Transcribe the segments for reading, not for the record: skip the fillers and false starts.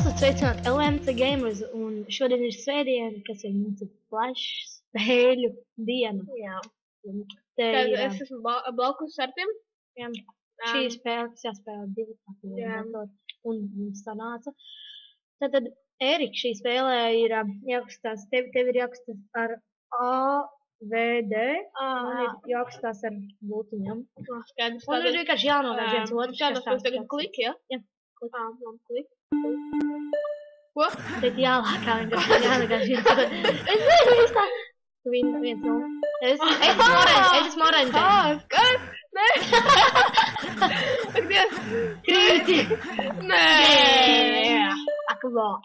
Esiet sveicināti LMC Gamers, un šodien ir svētdiena, kas ir mūsu flash spēļu diena. Jā. Tad Es esmu blakus Artim. jā, šī spēle, kas jāspēlē divi, un mums sanāca. Tad, Ērika, šī spēlē ir jākastās, tev ir jākastās ar A, V, D, man ir jākastās ar būtiņām. Skaidrs. Un ir vienkārši jānovērš viens otrs. Šādā mēs tagad klik, ja? Jā. Man klik. Ko? Bet jālākā vienkārši jānagāž viens otrs. Es zinu, viss tā. Tu viens no. Es esmu oranžē. Kas? Nē. Ak, Dievs. Krīti. Nē. Ak, vār.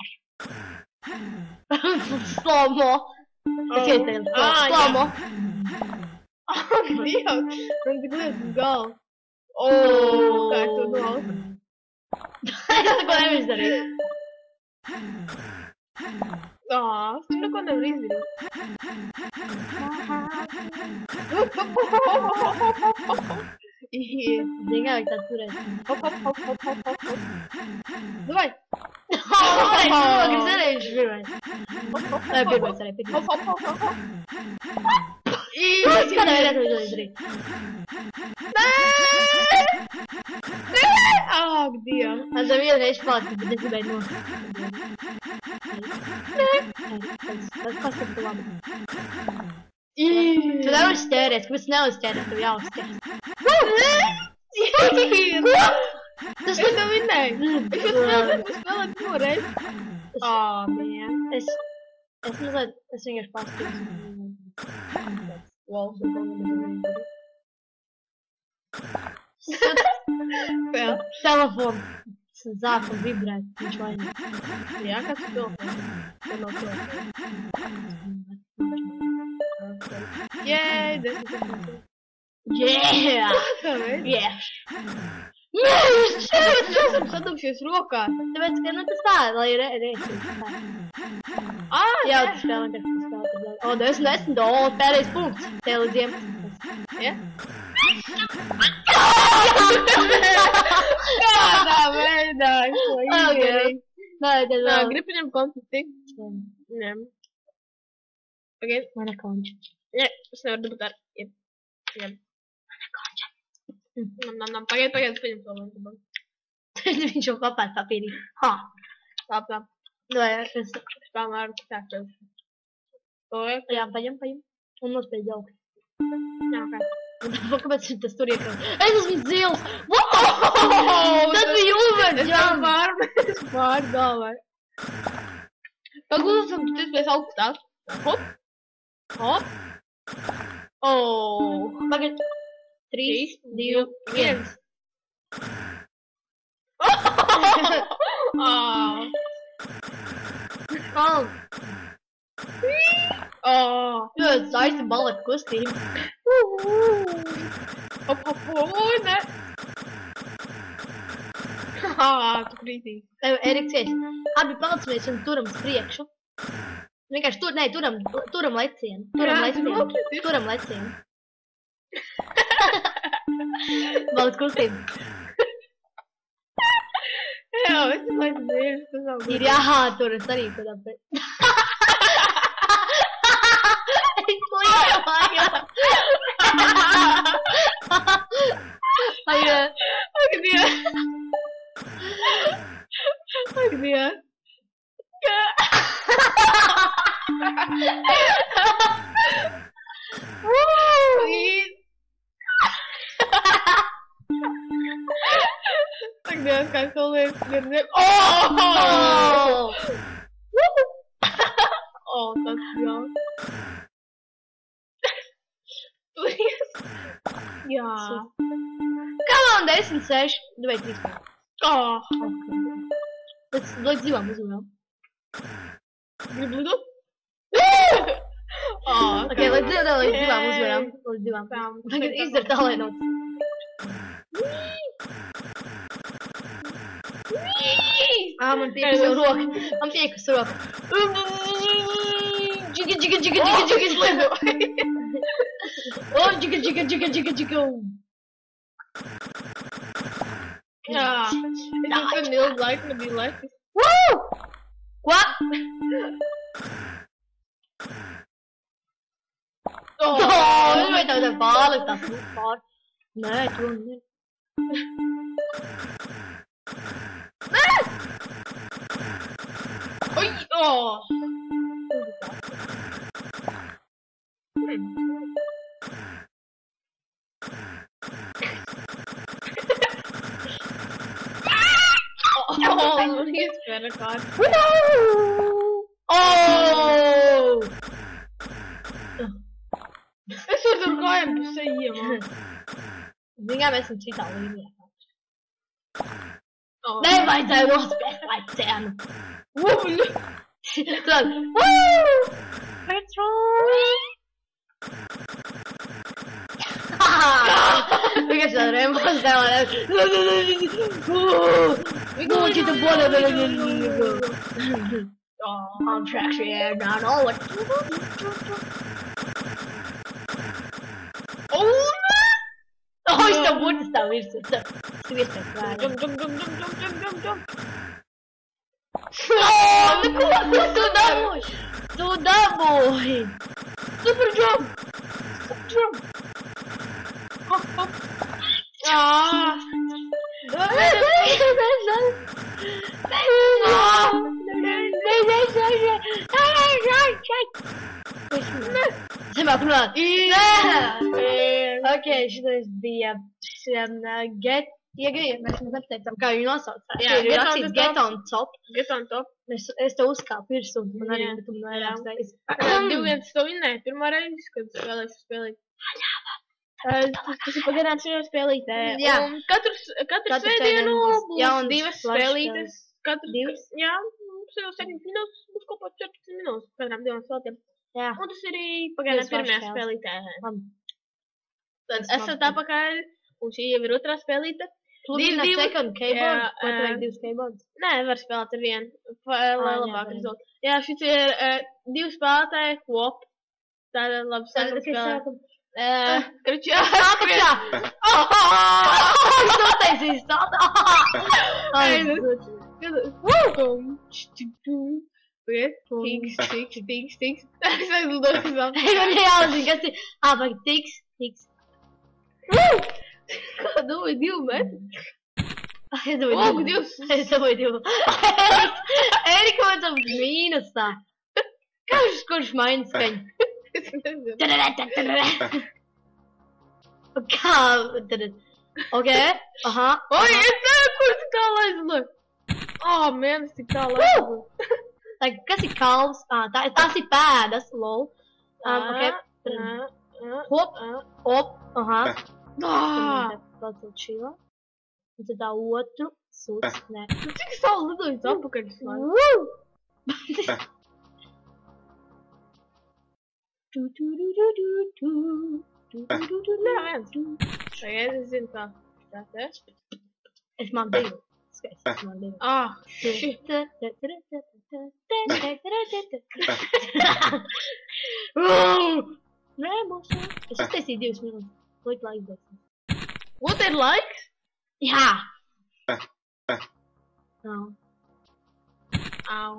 Slomo. Es ieteiktu slomo. Ak, Dievs. Man tik liekas galva. Kā es to klausu? Es neko nevaru izdarīt. Es neko nevaru izdarīt. Zini, kā vajag tā turēt. Davai. Grib zarējuši pirmais. Nē, pirmais arī, pirmais. Es kā nevar to izdarīt. Ak, Dievs. Man tev vienreiz palikt, bet es gribēju nosakt. Tas pasaka labi. Tu nevari stērēt, kāpēc nevari stērēt, tev jāuzstērēt. Tas ko tev vinnēja? Es jau spēlēt toreiz. Nē. Es mazliet, es vienkārši paskatījos. Telefons sāka vibrēt, viņš vainīgs. Jā, kāds ir telefons? Tev nav telefons. Jēj, 10 sekundes. Yeah! Yes! Mēs esam sadūkšies rokā. Tāpēc, ka, tas tā, lai reizes tā. Jā, tas spēlē, ka tas spēlē. O, 10, pēdējais punkts. Tev līdz 11. Ja? Kādā veidā es to izdarīju? Nē, tad vēl. Gribu paņemt konflikti? Nē. Pagaid. Mana konča. Nē, es nevaru dabūt ar. Jā. Mana konča. Pagaid, es paņemt to man. Viņš jau papēt papīrī. Ha. Tā. Vai, es spēlēm ar tāčos. To ir? Jā, paņem. Un nospēj jauki. Jā, ok. Kāpēc tas tur iekļaut? Es esmu zils! Tas bija uzvērts, jā! Es pārgalvai. Pagūdus, un tu spēs augstāk. Hop. Pagad. 3, 2, 1. Ļoti saista baleta kustība. Nē. Tu krītī. Eriks, abi palcamies un turam uz priekšu. Vienkārši turam lecienu. Turam lecienu. Baleta kustība. Jā, es domāju, tas nav. Ir jāturas arī tādā pēc. Ak, Dievs! Ak, Dievs, kā es to liekas dzirdēt. Tas jā. Jā. Come on, 10, 6. Vai 3. Līdz 2 uzvarām. Gribu lidot? Ok, līdz 2 uzvarām. Līdz 2. Tagad izdara tā, lai nav. Man piekas jau roka. Džiga. Džiga. Jā. Es jau ilgu laiku nebiju laiks. Ko? Vai tev te pārlikt tās pār. Nē, tu ne. Oi! Iespēja kāds. Es varu tur kājām pa seju iemāt. Zinām, mēs esam citā līnijā. Nevajadzēja nospiest vai cenu. Tad. That's right. Vienkārši tāda rembos devā. Cita boda. On track here, not all what. Viņš tev būtis tā virsū. Sviesties vērā. Jump. Tu dabūji. Super jump. Hop. Zemāk runāt. Ok, šitais bija Get. Iegriet, mēs nepateicām, kā viņu nosauc. Jā, ir rakstīts Get on Top. Get on Top. Es tev uzkāpu virsū, man arī, bet tu man nerakstēji. 2-1 to vinnēju, pirmā reize, kad spēlēšu spēlīt. Tas ir pagarām šajā spēlītē. Jā. Un katru svētdienu būs 2 spēlītes. Divas? Jā, mums jau 7 minūtes, būs kopā 14 minūtes katrām 2 spēlītēm. Jā. Un tas ir arī pagarām pirmajā spēlītē. Tad esat apakaļ, un šī jau ir otrā spēlīte. Plugina second keyboard, vai tu vajag 2 keyboards? Nē, var spēlēt ar vienu, lai labāk rezultātu. Jā, šis ir 2 spēlētāji kop. Tā ir labi spēlēt. Kričā! Apakšā! Es noteicīju stādā! Tiks. Es aizlidoju uz apakšu. Man jāzina, kas ir. Pagaid, tiks. Kā domāju, 2 metri? Es domāju 2. Erika, man tam mīnus tā. Kurš maina skaņu? Es nezinu. Kā? Ok, aha. Oi, es nezinu, kur tik tālu aizlidoju. Mēnes tik tālu aizlidoju. Kas ir kalvs? Tas ir pēdas, lol. Ok. Hop, aha. Tāds ir šīvā. Un tad tā otru sūds, nē. Cik es tālu lidoju atpakaļ? Nē, viens. Tagad es zinu, kā tā te. Es man divu. Skaidrs, man divu. Shit. Nē, būs. Es uztaisīju 2 minūtes. Likt laiks dēsim. What ir laiks? Jā. Au.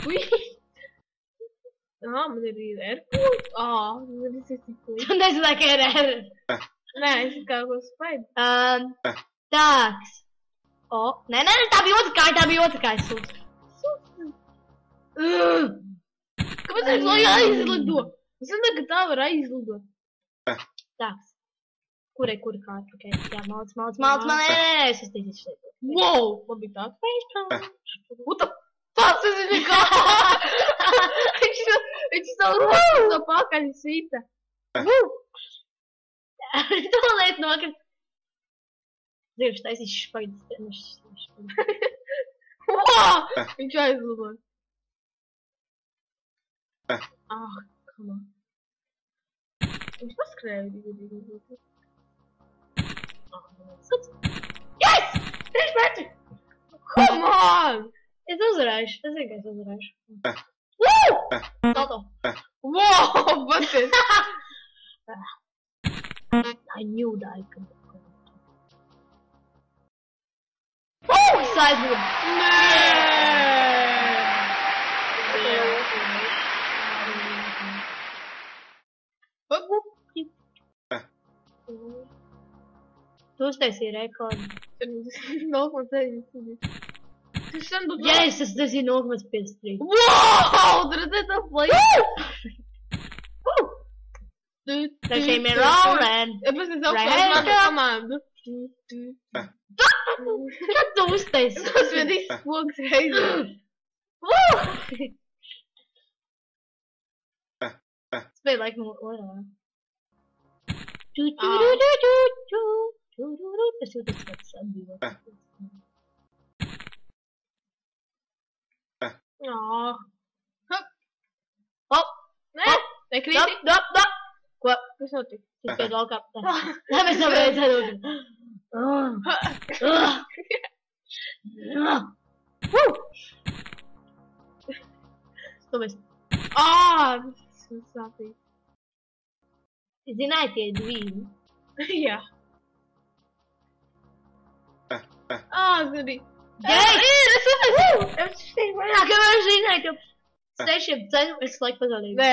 Ui. Man ir R. Man ir tik līdz. Tu nezināji, ka ir R. Nē, es kaut ko spaidu. Tāks. Nē, tā bija otra kāja, sūds. Kāpēc es lai aizlido? Es zinu, ka tā var aizlidot. Tāks. Kura kāja? Ok, jā, malc. Nē, es uztaisīšu šeit. Wow, man bija tāds. Tas ir nekā. Viņš savu rokas no pakaļ sīta. To liet nokrit. Zirš, taisīšu špaidas. Viņš aizlidoja. Come on. Viņš paskrēja. Yes! 3 metri! Come on! Es uzvarēšu. Es vienkārši uzvarēšu. Toto. Wow, baties! I knew that I could. tu aizmuguri. Tu uztaisīji rekordu. 0,7. Tas sen būtu... Jā, es zinu 0,53. Wow! Tur redzēt tā play. Tā šeit ir Lauren. Es nezinu, kādu komandu. Kad tu uztaisīji? Tas vienīgs spoks reizes. Spēj laikam orā. Es jūtos kāds atbīvot. Hop! Nē! Nekrīti! Dop! Ko? Kas notika? Tu spēj laukā. Tā mēs nav redzēt. Tu mēs. Tas sāpīgi. Zināji tie divi? Jā. Zini. Es kamēr zināju, ka 6 cenu es laiku pazaudēju. Nē,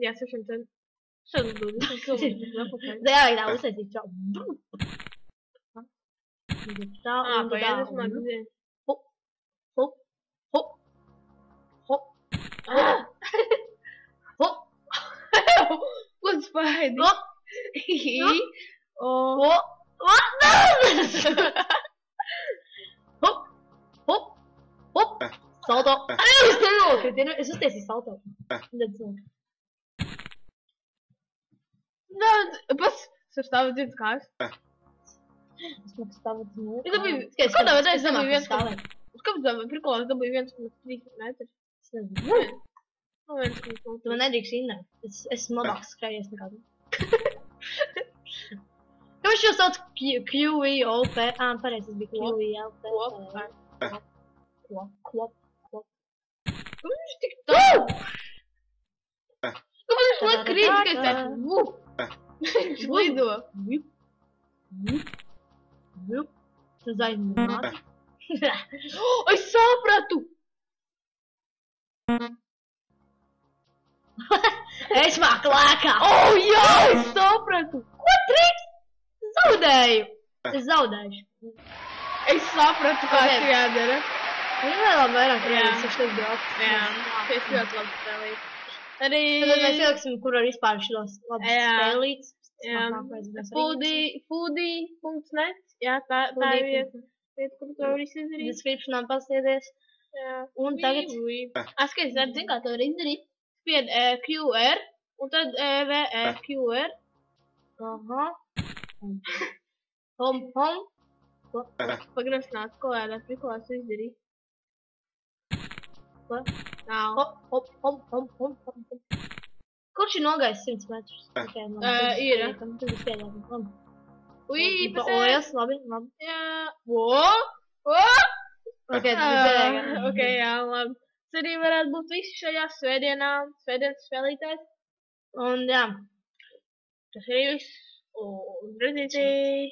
jā, 6 cenu. Šādu būtu. Jā, tā uztaisīt čau. Tā, un paiet magazīn. Hop. What's behind Hop. Hop. Salto. Es uztaisīju salto. Pats sastāv dzird kājas. Es man stāvu dzird. Es dabīju, Kādā veidā es dabīju viens, stāvēt? kāpēc prikolā es dabīju 1,3 metri? Es nezinu. No 1,3. Tu man nedrīkst innēt. Es esmu labāks skrējies nekā tu. Kāpēc šo sauc QEOP? Pareizi, tas bija QEOP. Klop. Kāpēc viņš tik tālu? Kāpēc viņš liek krīt, ka es teicu? Viņš lido. Tas aizmugurāt. Es sapratu! Es māku lēkā. Jā, es sapratu! Ko triks? Zaudēju. Es zaudēšu. Es sapratu, kā tas jādara. Viņa vēl vairāk reizes, es tev braucu. Jā, es ļoti labi spēlēju. Arī... Tad mēs ieliksim, kur var vispār šos labus spēlīts. Foodie.net. Jā, tā ir vieta, kur to var izdarīt. Descriptionā pasties. Un tagad... Skaties, ar zin, kā to var izdarīt. Spied QR, un tad QR. Aha. Hom. Pagrasināt, ko ēdā prikolās izdarīt. Ko? Nav. Hom. Kurš ir nogājis 100 metrus? Ir. Tu esi pieļāvis. Ui, Ojas, labi. Jā. Ok, tas Ok, jā, labi. Tas arī varētu būt visi šajā svētdienas spēlītājs. Un jā. Tas arī viss. Un redzēsim.